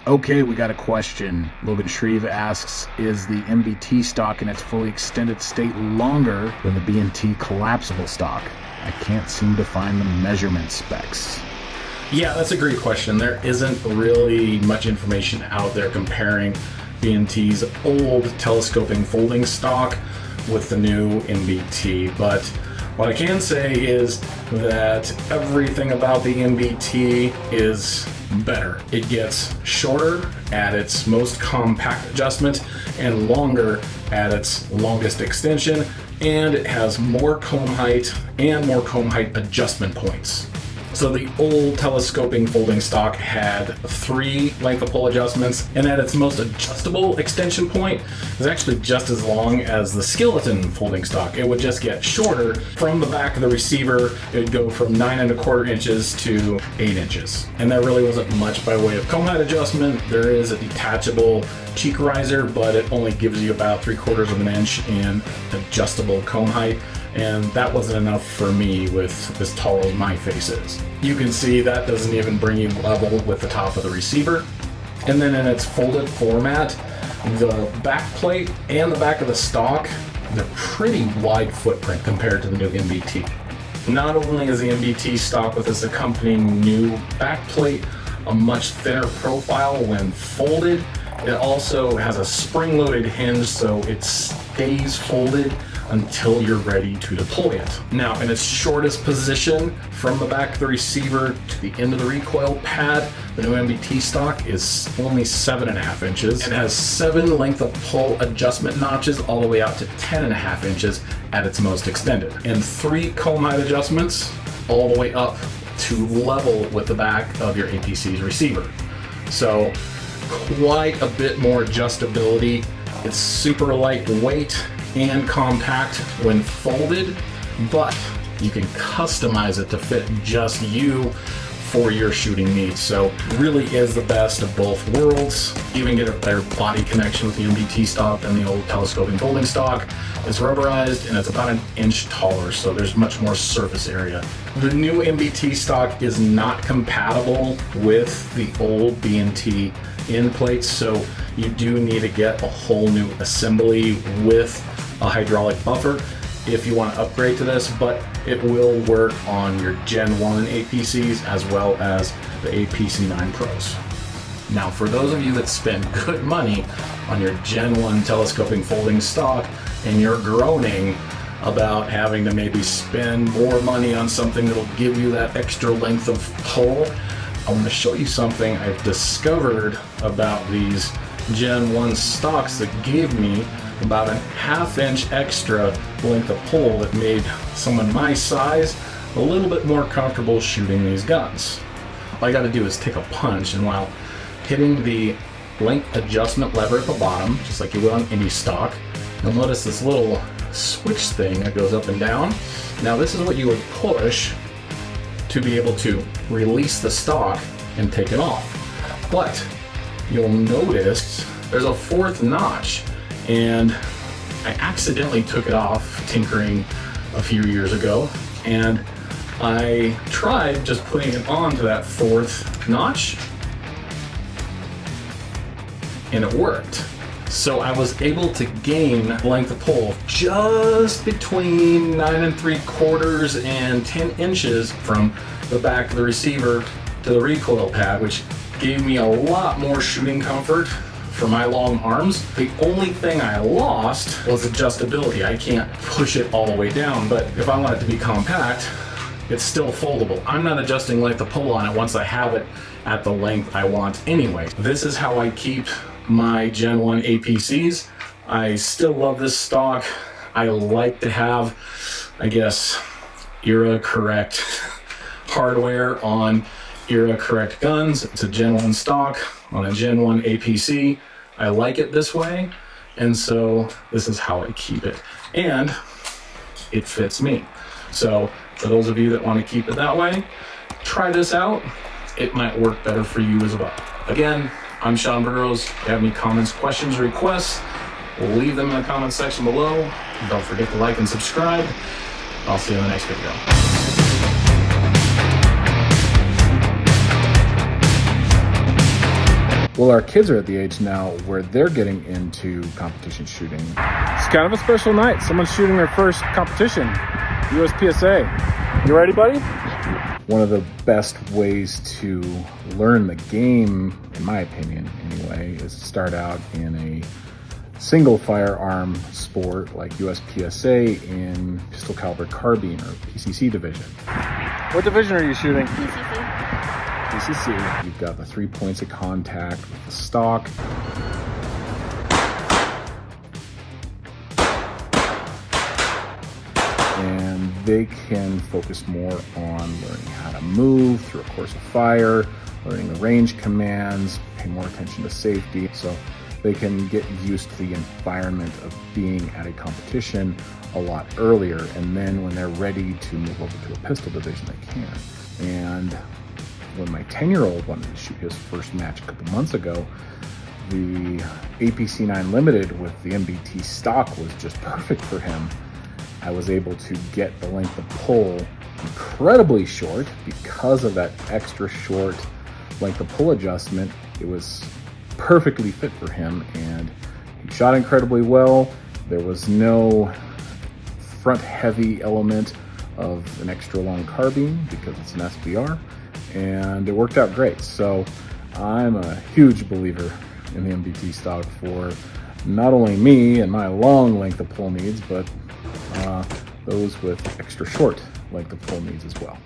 Okay, we got a question. Logan Shreve asks, is the MBT stock in its fully extended state longer than the B&T collapsible stock? I can't seem to find the measurement specs. Yeah, that's a great question. There isn't really much information out there comparing B&T's old telescoping folding stock with the new MBT, but what I can say is that everything about the MBT is better. It gets shorter at its most compact adjustment and longer at its longest extension, and it has more comb height and more comb height adjustment points. So the old telescoping folding stock had 3 length of pole adjustments, and at its most adjustable extension point is actually just as long as the skeleton folding stock. It would just get shorter. From the back of the receiver, it would go from 9 1/4 inches to 8 inches. And there really wasn't much by way of comb height adjustment. There is a detachable cheek riser, but it only gives you about 3/4 of an inch in adjustable comb height. And that wasn't enough for me with as tall as my face is. You can see that doesn't even bring you level with the top of the receiver. And then in its folded format, the back plate and the back of the stock, they're pretty wide footprint compared to the new MBT. Not only is the MBT stock with its accompanying new back plate a much thinner profile when folded, it also has a spring-loaded hinge so it stays folded until you're ready to deploy it. Now, in its shortest position from the back of the receiver to the end of the recoil pad, the new MBT stock is only 7 1/2 inches and has 7 length of pole adjustment notches all the way out to 10 1/2 inches at its most extended, and 3 comb height adjustments all the way up to level with the back of your APC's receiver. So quite a bit more adjustability. It's super lightweight and compact when folded, but you can customize it to fit just you for your shooting needs. So really is the best of both worlds. You even get a better body connection with the MBT stock than the old telescoping folding stock. It's rubberized and it's about 1 inch taller, so there's much more surface area. The new MBT stock is not compatible with the old B&T end plates, so you do need to get a whole new assembly with a hydraulic buffer if you want to upgrade to this, but it will work on your Gen 1 APCs as well as the APC 9 Pros. Now, for those of you that spend good money on your Gen 1 telescoping folding stock and you're groaning about having to maybe spend more money on something that'll give you that extra length of pole, I want to show you something I've discovered about these Gen 1 stocks that gave me about 1/2 inch extra length of pole that made someone my size a little bit more comfortable shooting these guns. All I got to do is take a punch, and while hitting the length adjustment lever at the bottom, just like you would on any stock, you'll notice this little switch thing that goes up and down. Now this is what you would push to be able to release the stock and take it off. But you'll notice there's a 4th notch, and I accidentally took it off tinkering a few years ago, and I tried just putting it onto that 4th notch, and it worked. So I was able to gain length of pole just between 9 3/4 and 10 inches from the back of the receiver to the recoil pad, which gave me a lot more shooting comfort for my long arms. The only thing I lost was adjustability. I can't push it all the way down, but if I want it to be compact, it's still foldable. I'm not adjusting length of pole on it once I have it at the length I want anyway. This is how I keep my Gen 1 APCs. I still love this stock. I like to have, I guess, era correct hardware on era correct guns. It's a Gen 1 stock on a Gen 1 APC. I like it this way, and so this is how I keep it, and it fits me. So for those of you that want to keep it that way, try this out. It might work better for you as well. Again, I'm Sean Burrows. If you have any comments, questions, requests, leave them in the comments section below. Don't forget to like and subscribe. I'll see you in the next video. Well, our kids are at the age now where they're getting into competition shooting. It's kind of a special night. Someone's shooting their first competition, USPSA. You ready, buddy? One of the best ways to learn the game, in my opinion anyway, is to start out in a single firearm sport like USPSA in pistol caliber carbine or PCC division. What division are you shooting? PCC. You've got the 3 points of contact with the stock. And they can focus more on learning how to move through a course of fire, learning the range commands, pay more attention to safety. So they can get used to the environment of being at a competition a lot earlier. And then when they're ready to move over to a pistol division, they can. And when my 10-year-old wanted to shoot his first match a couple months ago, the APC9 Limited with the MBT stock was just perfect for him. I was able to get the length of pull incredibly short because of that extra short length of pull adjustment. It was perfectly fit for him, and he shot incredibly well. There was no front heavy element of an extra long carbine because it's an SBR, and it worked out great. So I'm a huge believer in the MBT stock for not only me and my long length of pull needs, but those with extra short length of pull needs as well.